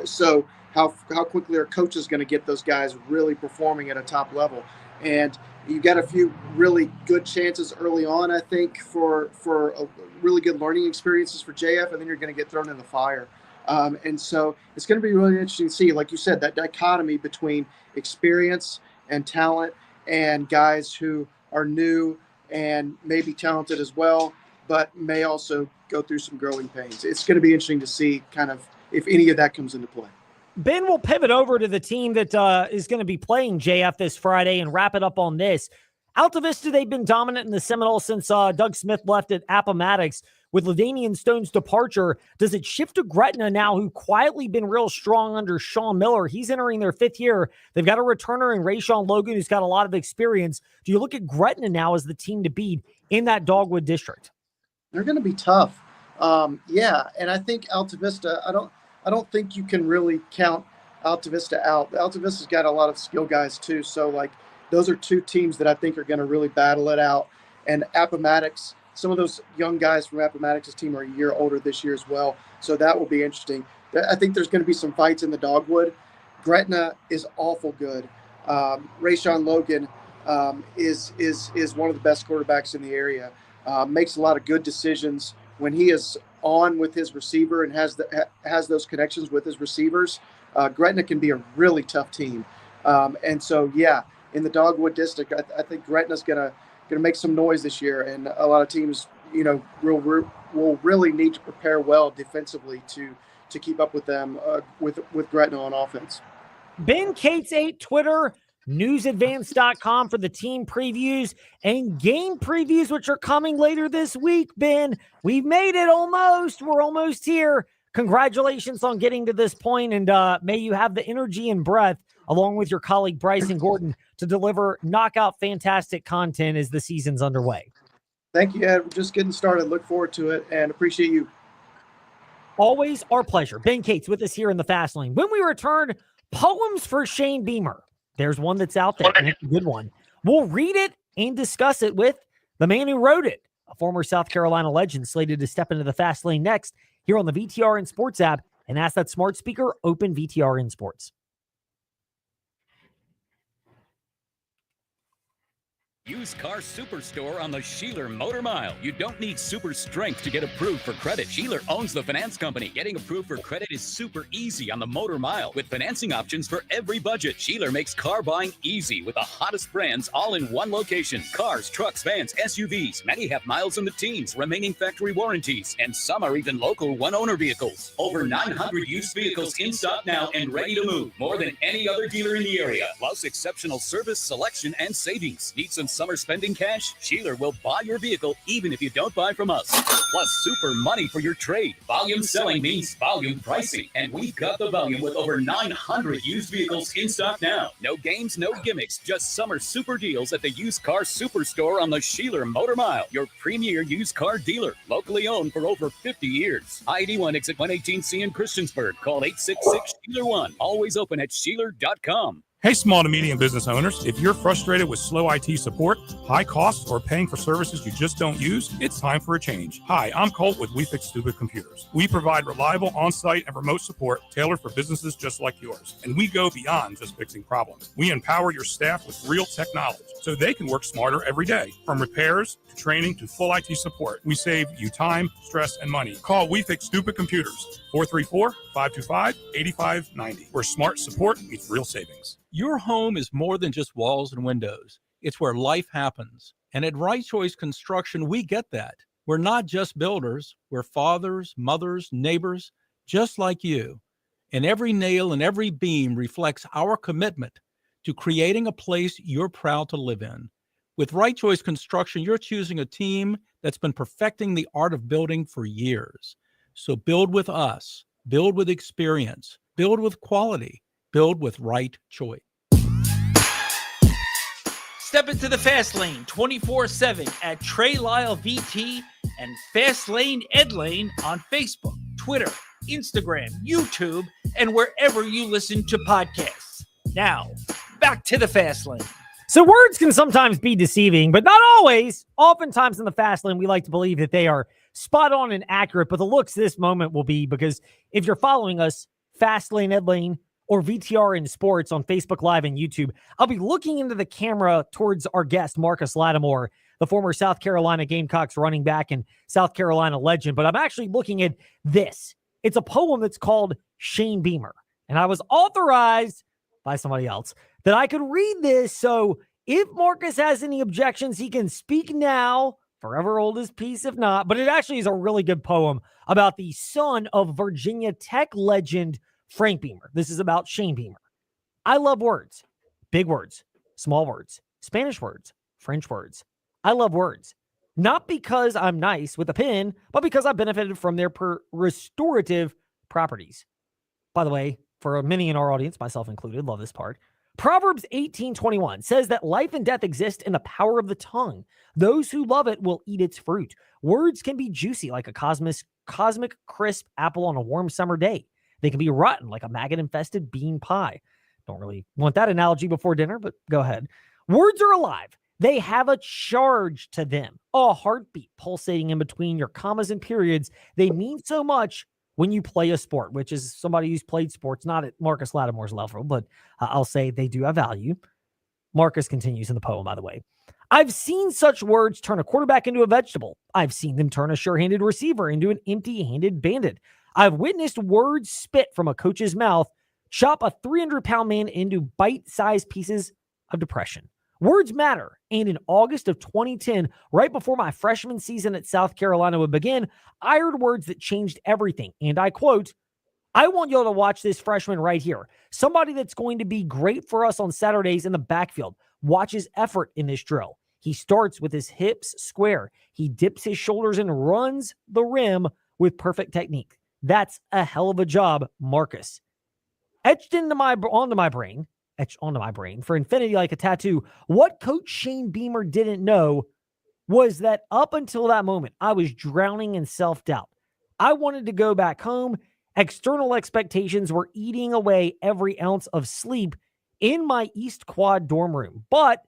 So how quickly are coaches going to get those guys really performing at a top level? And you got a few really good chances early on, I think, for a really good learning experiences for JF, and then you're going to get thrown in the fire. And so it's going to be really interesting to see, like you said, that dichotomy between experience and talent and guys who are new and maybe talented as well, but may also go through some growing pains. It's going to be interesting to see kind of if any of that comes into play. Ben, we'll pivot over to the team that is going to be playing JF this Friday and wrap it up on this. Alta Vista, they've been dominant in the Seminoles since Doug Smith left at Appomattox. With LaDainian Stone's departure, does it shift to Gretna now, who quietly been real strong under Sean Miller? He's entering their 5th year. They've got a returner in Rayshawn Logan, who's got a lot of experience. Do you look at Gretna now as the team to beat in that Dogwood district? They're going to be tough. Yeah, and I think Alta Vista, I don't think you can really count Alta Vista out. Alta Vista's got a lot of skill guys too. So like those are two teams that I think are going to really battle it out. And Appomattox, some of those young guys from Appomattox's team are a year older this year as well. So that will be interesting. I think there's going to be some fights in the Dogwood. Gretna is awful good. Rayshawn Logan is one of the best quarterbacks in the area. Makes a lot of good decisions when he is on with his receiver and has those connections with his receivers. Gretna can be a really tough team. And so, yeah, in the Dogwood district, I think Gretna's gonna make some noise this year, and a lot of teams, will really need to prepare well defensively to keep up with them with Gretna on offense. Ben Cates 8 Twitter, newsadvance.com for the team previews and game previews, which are coming later this week. Ben, we've made it almost. We're almost here. Congratulations on getting to this point, and may you have the energy and breath, along with your colleague Bryson Gordon, to deliver knockout fantastic content as the season's underway. Thank you, Ed. We're just getting started. Look forward to it and appreciate you. Always our pleasure. Ben Cates with us here in the Fast Lane. When we return, poems for Shane Beamer. There's one that's out there, and it's a good one. We'll read it and discuss it with the man who wrote it, a former South Carolina legend slated to step into the Fast Lane next here on the VTRN Sports app, and ask that smart speaker, open VTRN Sports. Used Car Superstore on the Sheeler Motor Mile. You don't need super strength to get approved for credit. Sheeler owns the finance company. Getting approved for credit is super easy on the Motor Mile with financing options for every budget. Sheeler makes car buying easy with the hottest brands all in one location. Cars, trucks, vans, SUVs. Many have miles in the teens, remaining factory warranties, and some are even local one-owner vehicles. Over 900 used vehicles in stock now and ready to move. More than any other dealer in the area. Plus exceptional service, selection, and savings. Need some summer spending cash? Sheeler will buy your vehicle even if you don't buy from us. Plus super money for your trade. Volume selling means volume pricing. And we've got the volume with over 900 used vehicles in stock now. No games, no gimmicks, just summer super deals at the Used Car Superstore on the Sheeler Motor Mile. Your premier used car dealer. Locally owned for over 50 years. I-81 exit 118C in Christiansburg. Call 866-SHEELER1. Always open at Sheeler.com. Hey, small to medium business owners, if you're frustrated with slow IT support, high costs, or paying for services you just don't use, it's time for a change. Hi, I'm Colt with We Fix Stupid Computers. We provide reliable on-site and remote support tailored for businesses just like yours. And we go beyond just fixing problems. We empower your staff with real technology so they can work smarter every day. From repairs to training to full IT support, we save you time, stress, and money. Call We Fix Stupid Computers, 434-525-8590, where smart support meets real savings. Your home is more than just walls and windows. It's where life happens. And at Right Choice Construction, we get that. We're not just builders. We're fathers, mothers, neighbors, just like you. And every nail and every beam reflects our commitment to creating a place you're proud to live in. With Right Choice Construction, you're choosing a team that's been perfecting the art of building for years. So build with us, build with experience, build with quality, build with Right Choice. Step into the Fast Lane 24/7 at Trey Lyle VT and Fast Lane Ed Lane on Facebook, Twitter, Instagram, YouTube, and wherever you listen to podcasts. Now, back to the Fast Lane. So words can sometimes be deceiving, but not always. Oftentimes in the Fast Lane, we like to believe that they are spot on and accurate, but the looks this moment will be, because if you're following us, Fastlane Ed Lane or VTR in Sports on Facebook Live and YouTube, I'll be looking into the camera towards our guest, Marcus Lattimore, the former South Carolina Gamecocks running back and South Carolina legend. But I'm actually looking at this. It's a poem that's called Shane Beamer. And I was authorized by somebody else that I could read this. So if Marcus has any objections, he can speak now. Forever hold his peace if not. But it actually is a really good poem about the son of Virginia Tech legend Frank Beamer. This is about Shane Beamer. I love words. Big words, small words, Spanish words, French words. I love words. Not because I'm nice with a pen, but because I benefited from their restorative properties. By the way, for many in our audience, myself included, love this part. Proverbs 18:21 says that life and death exist in the power of the tongue. Those who love it will eat its fruit. Words can be juicy like a cosmic crisp apple on a warm summer day. They can be rotten like a maggot-infested bean pie. Don't really want that analogy before dinner, but go ahead. Words are alive. They have a charge to them, a heartbeat pulsating in between your commas and periods. They mean so much when you play a sport, which is somebody who's played sports, not at Marcus Lattimore's level, but I'll say they do have value. Marcus continues in the poem, by the way. I've seen such words turn a quarterback into a vegetable. I've seen them turn a sure-handed receiver into an empty-handed bandit. I've witnessed words spit from a coach's mouth chop a 300-pound man into bite-sized pieces of depression. Words matter. And in August of 2010, right before my freshman season at South Carolina would begin, I heard words that changed everything. And I quote, I want y'all to watch this freshman right here. Somebody that's going to be great for us on Saturdays in the backfield. Watch his effort in this drill. He starts with his hips square. He dips his shoulders and runs the rim with perfect technique. That's a hell of a job, Marcus. Etched onto my brain for infinity like a tattoo, what Coach Shane Beamer didn't know was that up until that moment, I was drowning in self-doubt. I wanted to go back home. External expectations were eating away every ounce of sleep in my East Quad dorm room. But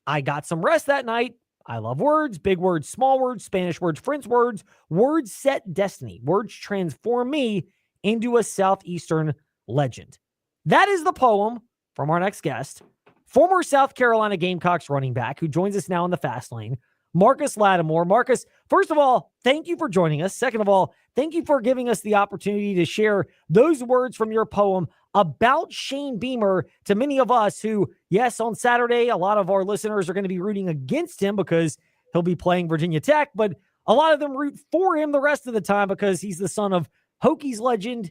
I got some rest that night. I love words, big words, small words, Spanish words, French words. Words set destiny. Words transform me into a Southeastern legend. That is the poem from our next guest, former South Carolina Gamecocks running back who joins us now in the fast lane, Marcus Lattimore. Marcus, first of all, thank you for joining us. Second of all, thank you for giving us the opportunity to share those words from your poem about Shane Beamer to many of us who, yes, on Saturday, a lot of our listeners are going to be rooting against him because he'll be playing Virginia Tech, but a lot of them root for him the rest of the time because he's the son of Hokies legend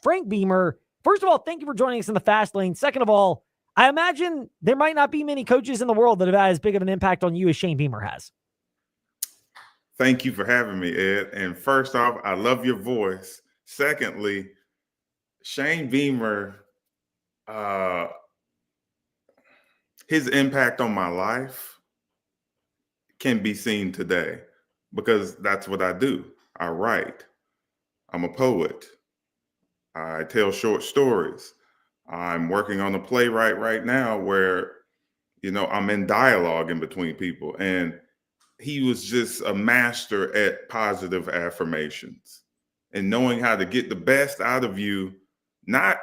Frank Beamer. First of all, thank you for joining us in the fast lane. Second of all, I imagine there might not be many coaches in the world that have had as big of an impact on you as Shane Beamer has. Thank you for having me, Ed. And first off, I love your voice. Secondly, Shane Beamer, his impact on my life can be seen today because that's what I do. I write. I'm a poet. I tell short stories. I'm working on a playwright right now where, I'm in dialogue in between people. And he was just a master at positive affirmations and knowing how to get the best out of you, not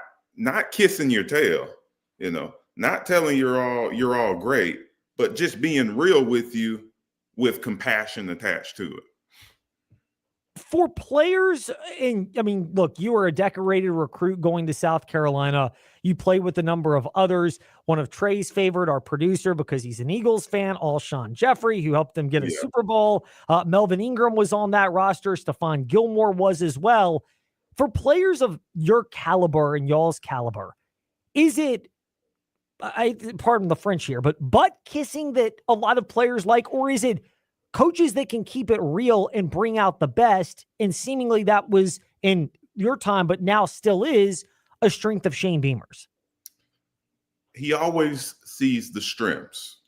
kissing your tail, not telling you're all great, but just being real with you with compassion attached to it. For players, look, you were a decorated recruit going to South Carolina. You played with a number of others. One of Trey's favorite, our producer, because he's an Eagles fan, Alshon Jeffrey, who helped them get a Super Bowl. Melvin Ingram was on that roster. Stephon Gilmore was as well. For players of your caliber and y'all's caliber, is it, pardon the French here, but butt kissing that a lot of players like, or is it coaches that can keep it real and bring out the best? And seemingly that was in your time, but now still is a strength of Shane Beamer's. He always sees the strengths.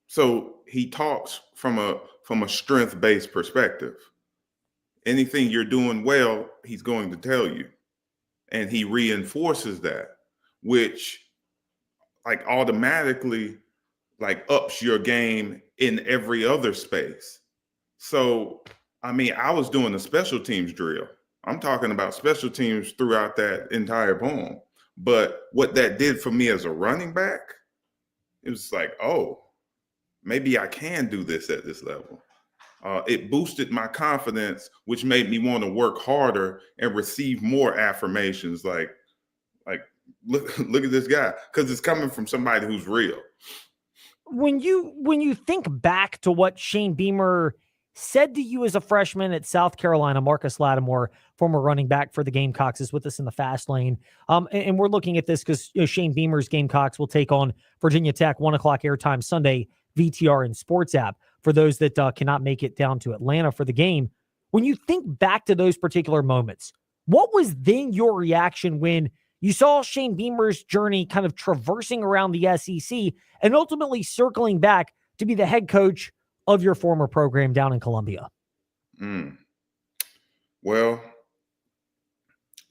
So he talks from a strength-based perspective. Anything you're doing well, he's going to tell you. And he reinforces that, which automatically ups your game in every other space. So, I was doing a special teams drill I'm talking about special teams throughout that entire poem. But what that did for me as a running back, it was like, oh, maybe I can do this at this level. It boosted my confidence, which made me want to work harder and receive more affirmations. Like look at this guy, because it's coming from somebody who's real. When you think back to what Shane Beamer said to you as a freshman at South Carolina, Marcus Lattimore, former running back for the Gamecocks, is with us in the fast lane. And we're looking at this because Shane Beamer's Gamecocks will take on Virginia Tech, 1 o'clock airtime Sunday, VTR and Sports app, for those that cannot make it down to Atlanta for the game. When you think back to those particular moments, what was then your reaction when you saw Shane Beamer's journey kind of traversing around the SEC and ultimately circling back to be the head coach of your former program down in Columbia? Well,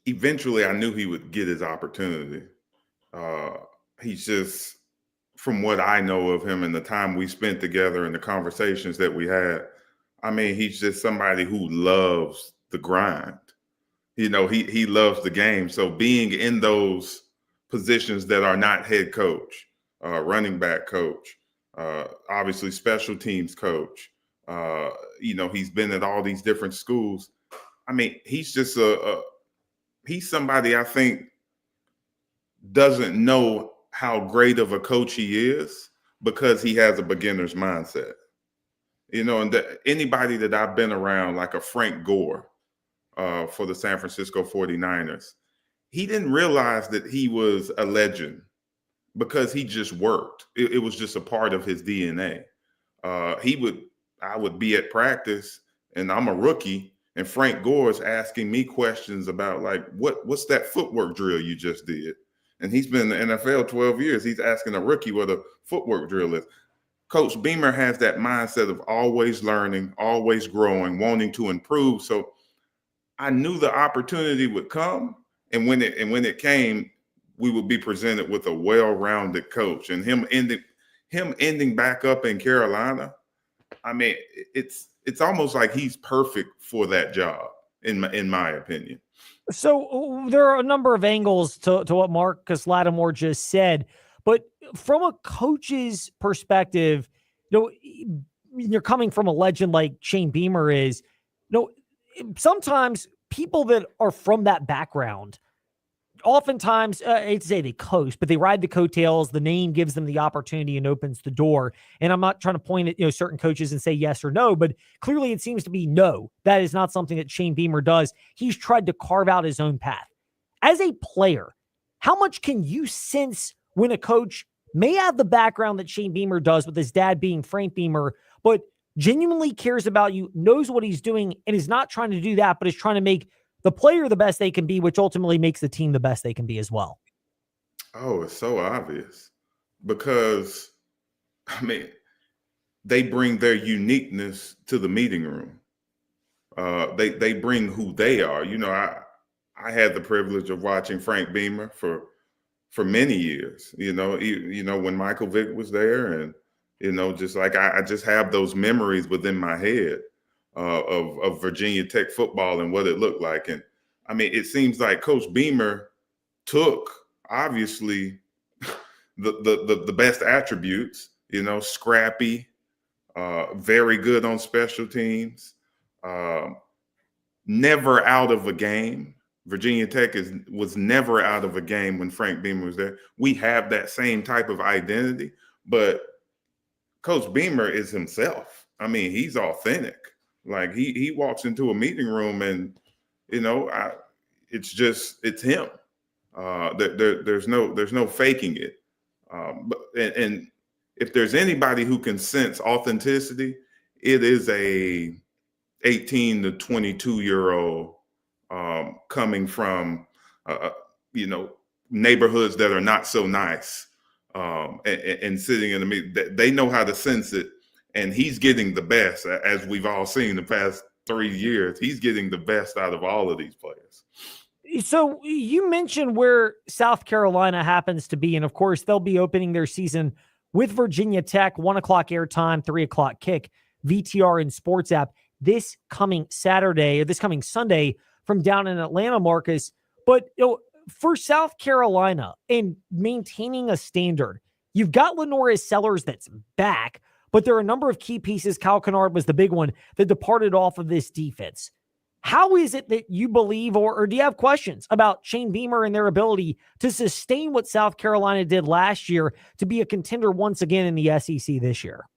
eventually I knew he would get his opportunity. He's just, from what I know of him and the time we spent together and the conversations that we had, I mean, he's just somebody who loves the grind. You know, he loves the game. So being in those positions that are not head coach, running back coach, obviously special teams coach, you know, he's been at all these different schools. I mean, he's just he's somebody I think doesn't know how great of a coach he is because he has a beginner's mindset. You know, and anybody that I've been around, like a Frank Gore, for the San Francisco 49ers, he didn't realize that he was a legend because he just worked. It was just a part of his DNA. I would be at practice and I'm a rookie and Frank Gore's asking me questions about like, what's that footwork drill you just did? And he's been in the NFL 12 years. He's asking a rookie what a footwork drill is. Coach Beamer has that mindset of always learning, always growing, wanting to improve. So I knew the opportunity would come, and when it came, we would be presented with a well-rounded coach. And him ending back up in Carolina, I mean, it's almost like he's perfect for that job, in my opinion. So there are a number of angles to what Marcus Lattimore just said, but from a coach's perspective, you know, you're coming from a legend like Shane Beamer is, you know, sometimes people that are from that background, oftentimes, I hate to say they coast, but they ride the coattails. The name gives them the opportunity and opens the door. And I'm not trying to point at, you know, certain coaches and say yes or no, but clearly it seems to be no. That is not something that Shane Beamer does. He's tried to carve out his own path. As a player, how much can you sense when a coach may have the background that Shane Beamer does, with his dad being Frank Beamer, but genuinely cares about you, knows what he's doing, and is not trying to do that, but is trying to make the player the best they can be, which ultimately makes the team the best they can be as well? Oh, it's so obvious because, I mean, they bring their uniqueness to the meeting room. They bring who they are. You know, I had the privilege of watching Frank Beamer for many years. You know, when Michael Vick was there, and you know, just like I just have those memories within my head of Virginia Tech football and what it looked like. And I mean, it seems like Coach Beamer took obviously the best attributes, you know, scrappy, very good on special teams, never out of a game. Virginia Tech was never out of a game when Frank Beamer was there. We have that same type of identity, but Coach Beamer is himself. I mean, he's authentic. Like he walks into a meeting room and, you know, it's him. There's no faking it. And if there's anybody who can sense authenticity, it is a 18 to 22-year-old coming from, you know, neighborhoods that are not so nice, and sitting in the meeting. They know how to sense it, and he's getting the best, as we've all seen the past 3 years. He's getting the best out of all of these players. So you mentioned where South Carolina happens to be, and of course they'll be opening their season with Virginia Tech, 1 o'clock airtime, 3 o'clock kick, VTR and Sports app this coming Sunday from down in Atlanta, Marcus. But for South Carolina and maintaining a standard, you've got LaNorris Sellers that's back, but there are a number of key pieces. Kyle Kennard was the big one that departed off of this defense. How is it that you believe, or do you have questions about Shane Beamer and their ability to sustain what South Carolina did last year to be a contender once again in the SEC this year?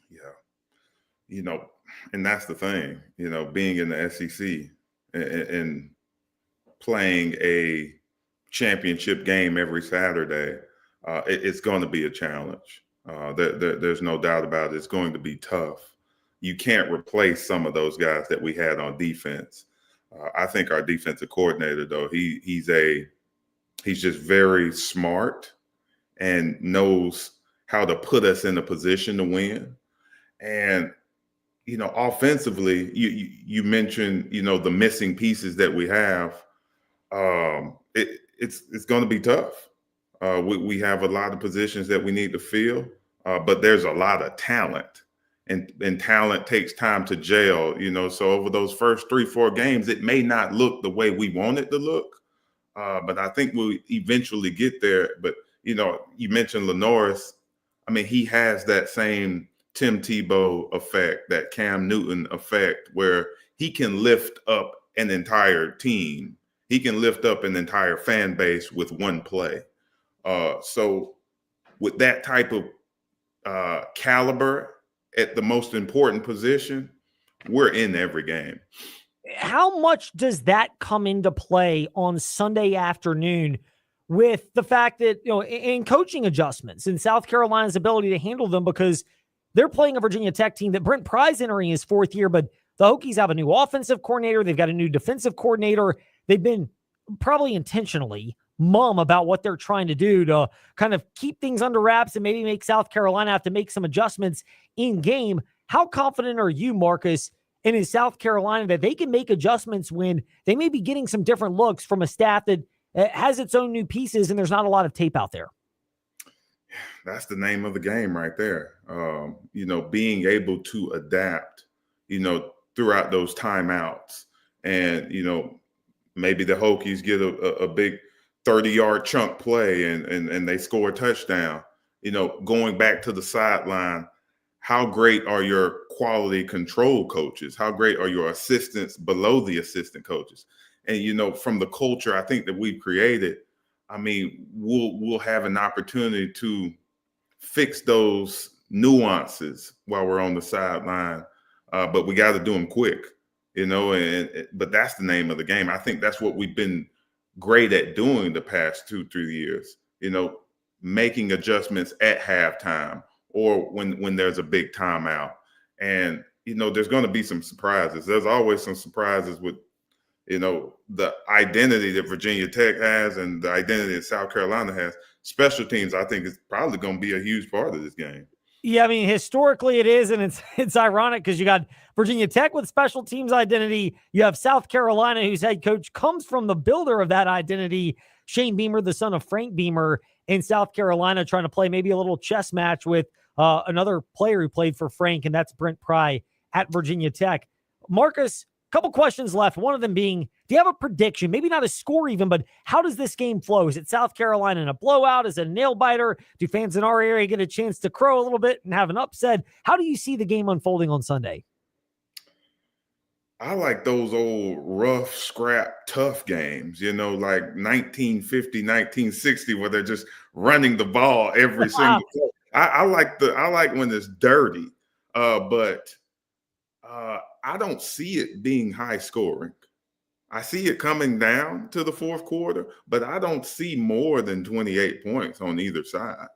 Yeah. And that's the thing, being in the SEC and playing a championship game every Saturday, it's going to be a challenge. There's no doubt about it. It's going to be tough. You can't replace some of those guys that we had on defense. I think our defensive coordinator, though, he's just very smart and knows how to put us in a position to win. And, offensively, you mentioned, the missing pieces that we have. It's going to be tough. We have a lot of positions that we need to fill, but there's a lot of talent. And talent takes time to gel, so over those first 3-4 games, it may not look the way we want it to look, but I think we'll eventually get there. But, you mentioned LaNorris. I mean, he has that same Tim Tebow effect, that Cam Newton effect, where he can lift up an entire team. He can lift up an entire fan base with one play. So with that type of caliber, at the most important position, we're in every game. How much does that come into play on Sunday afternoon with the fact that, in coaching adjustments and South Carolina's ability to handle them, because they're playing a Virginia Tech team that Brent Pry's entering his 4th year, but the Hokies have a new offensive coordinator. They've got a new defensive coordinator. They've been probably intentionally mum about what they're trying to do to kind of keep things under wraps and maybe make South Carolina have to make some adjustments in game. How confident are you, Marcus, and in South Carolina that they can make adjustments when they may be getting some different looks from a staff that has its own new pieces and there's not a lot of tape out there? That's the name of the game right there. Being able to adapt, throughout those timeouts, and, maybe the Hokies get a big 30-yard chunk play and they score a touchdown, going back to the sideline. How great are your quality control coaches? How great are your assistants below the assistant coaches? And, from the culture I think that we've created, I mean, we'll have an opportunity to fix those nuances while we're on the sideline, but we got to do them quick, but that's the name of the game. I think that's what we've been great at doing the past 2-3 years, making adjustments at halftime or when there's a big timeout. And, there's going to be some surprises. There's always some surprises with, the identity that Virginia Tech has and the identity that South Carolina has. Special teams, I think, is probably going to be a huge part of this game. Yeah, I mean, historically it is, and it's ironic because you got Virginia Tech with special teams identity. You have South Carolina, whose head coach comes from the builder of that identity, Shane Beamer, the son of Frank Beamer, in South Carolina, trying to play maybe a little chess match with another player who played for Frank, and that's Brent Pry at Virginia Tech. Marcus, a couple questions left. One of them being, do you have a prediction? Maybe not a score even, but how does this game flow? Is it South Carolina in a blowout? Is it a nail biter? Do fans in our area get a chance to crow a little bit and have an upset? How do you see the game unfolding on Sunday? I like those old rough, scrap, tough games, like 1950, 1960, where they're just running the ball every single play. I like when it's dirty, but I don't see it being high scoring. I see it coming down to the fourth quarter, but I don't see more than 28 points on either side,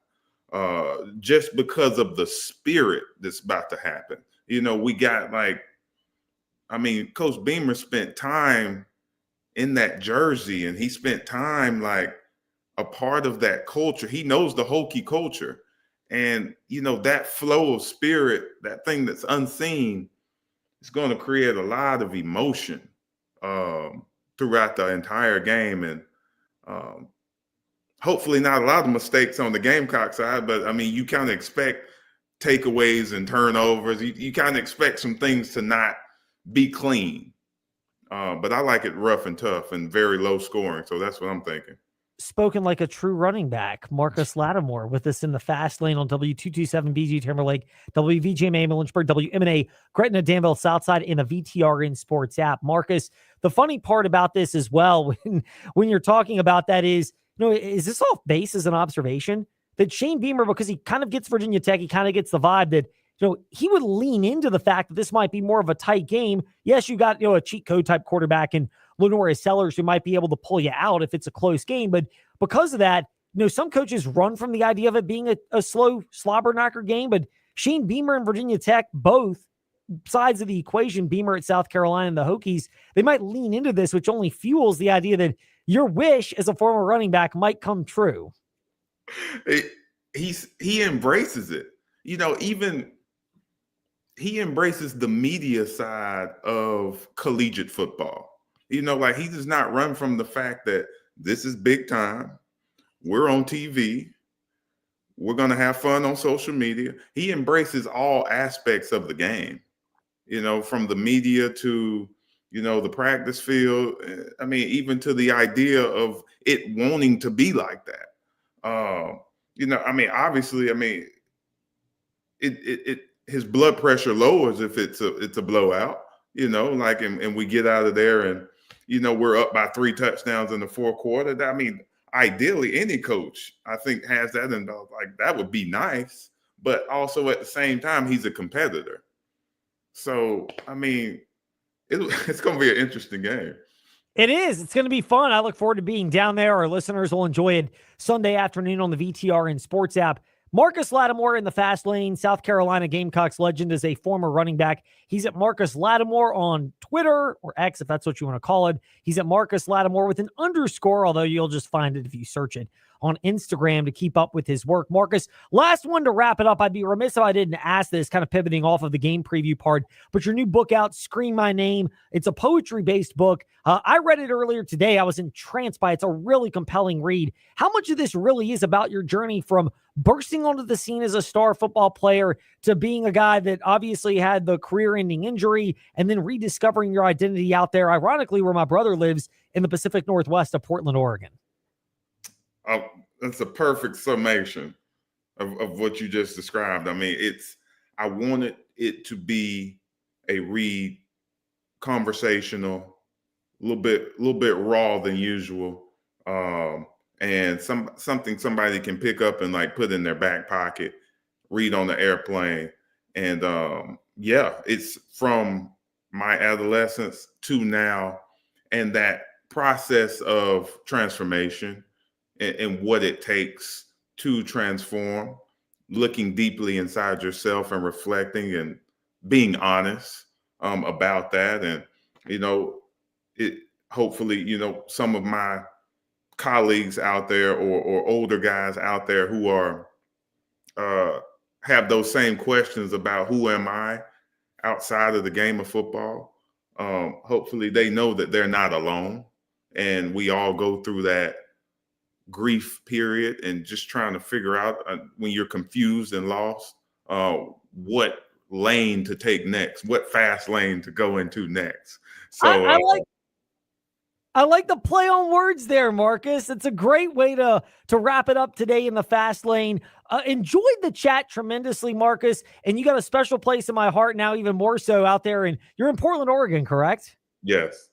just because of the spirit that's about to happen. We got Coach Beamer spent time in that jersey, and he spent time like a part of that culture. He knows the Hokie culture. And, that flow of spirit, that thing that's unseen, is going to create a lot of emotion throughout the entire game. And hopefully not a lot of mistakes on the Gamecock side, but, you kind of expect takeaways and turnovers. You kind of expect some things to not be clean. But I like it rough and tough and very low scoring. So that's what I'm thinking. Spoken like a true running back, Marcus Lattimore with us in the fast lane on W227 BG Timberlake, WVGMA Lynchburg, WMNA Gretna Danville Southside, in the VTRN Sports app. Marcus, the funny part about this as well, when you're talking about that is, is this off base as an observation that Shane Beamer, because he kind of gets Virginia Tech, he kind of gets the vibe that, he would lean into the fact that this might be more of a tight game. Yes, you got, a cheat code type quarterback in Lenore Sellers who might be able to pull you out if it's a close game. But because of that, some coaches run from the idea of it being a slow slobber knocker game. But Shane Beamer and Virginia Tech, both sides of the equation, Beamer at South Carolina and the Hokies, they might lean into this, which only fuels the idea that your wish as a former running back might come true. He embraces it. Even he embraces the media side of collegiate football. He does not run from the fact that this is big time. We're on TV. We're going to have fun on social media. He embraces all aspects of the game, from the media to, the practice field. I mean, even to the idea of it wanting to be like that. Obviously, his blood pressure lowers if it's a blowout, and we get out of there and, we're up by 3 touchdowns in the fourth quarter. Ideally, any coach, I think, has that, and that would be nice. But also at the same time, he's a competitor. So, it's going to be an interesting game. It is. It's going to be fun. I look forward to being down there. Our listeners will enjoy it Sunday afternoon on the VTRN Sports app. Marcus Lattimore in the fast lane. South Carolina Gamecocks legend is a former running back. He's at Marcus Lattimore on Twitter, or X, if that's what you want to call it. He's at Marcus Lattimore with an underscore, although you'll just find it if you search it on Instagram to keep up with his work. Marcus, last one to wrap it up. I'd be remiss if I didn't ask this, kind of pivoting off of the game preview part, but your new book out, Scream My Name. It's a poetry-based book. I read it earlier today. I was entranced by it. It's a really compelling read. How much of this really is about your journey from bursting onto the scene as a star football player to being a guy that obviously had the career-ending injury and then rediscovering your identity out there, ironically, where my brother lives in the Pacific Northwest of Portland, Oregon? That's a perfect summation of what you just described. I wanted it to be a read, conversational, a little bit raw than usual, and something somebody can pick up and put in their back pocket, read on the airplane, and it's from my adolescence to now, and that process of transformation and what it takes to transform, looking deeply inside yourself and reflecting and being honest about that. And, hopefully, some of my colleagues out there or older guys out there who are have those same questions about who am I outside of the game of football. Hopefully they know that they're not alone, and we all go through that grief period and just trying to figure out when you're confused and lost, what lane to take next, what fast lane to go into next. So I like the play on words there, Marcus. It's a great way to wrap it up today in the fast lane. Enjoyed the chat tremendously, Marcus, and you got a special place in my heart now, even more so out there. And you're in Portland, Oregon, correct? Yes.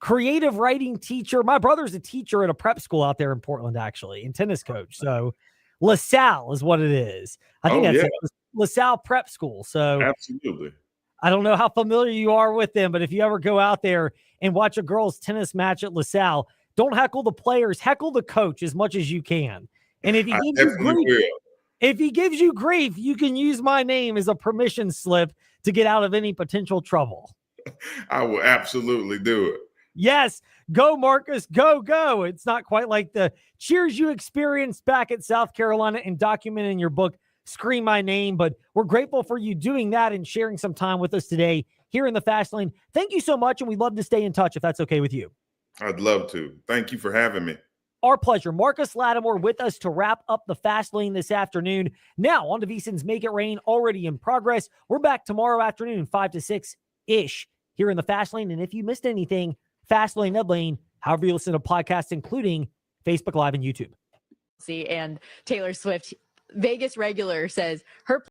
Creative writing teacher. My brother's a teacher at a prep school out there in Portland, actually, and tennis coach. So LaSalle is what it is. I think that's it. LaSalle Prep School. So absolutely. I don't know how familiar you are with them, but if you ever go out there and watch a girls' tennis match at LaSalle, don't heckle the players, heckle the coach as much as you can. And if he gives you grief, you can use my name as a permission slip to get out of any potential trouble. I will absolutely do it. Yes, go Marcus, go, go. It's not quite like the cheers you experienced back at South Carolina and document in your book, Scream My Name, but we're grateful for you doing that and sharing some time with us today here in the Fast Lane. Thank you so much, and we'd love to stay in touch if that's okay with you. I'd love to. Thank you for having me. Our pleasure. Marcus Lattimore with us to wrap up the Fast Lane this afternoon. Now on to VSiN's Make It Rain, already in progress. We're back tomorrow afternoon, 5 to 6-ish here in the Fast Lane. And if you missed anything, Fast Lane, Ed Lane, however you listen to podcasts, including Facebook Live and YouTube. And Taylor Swift, Vegas regular, says her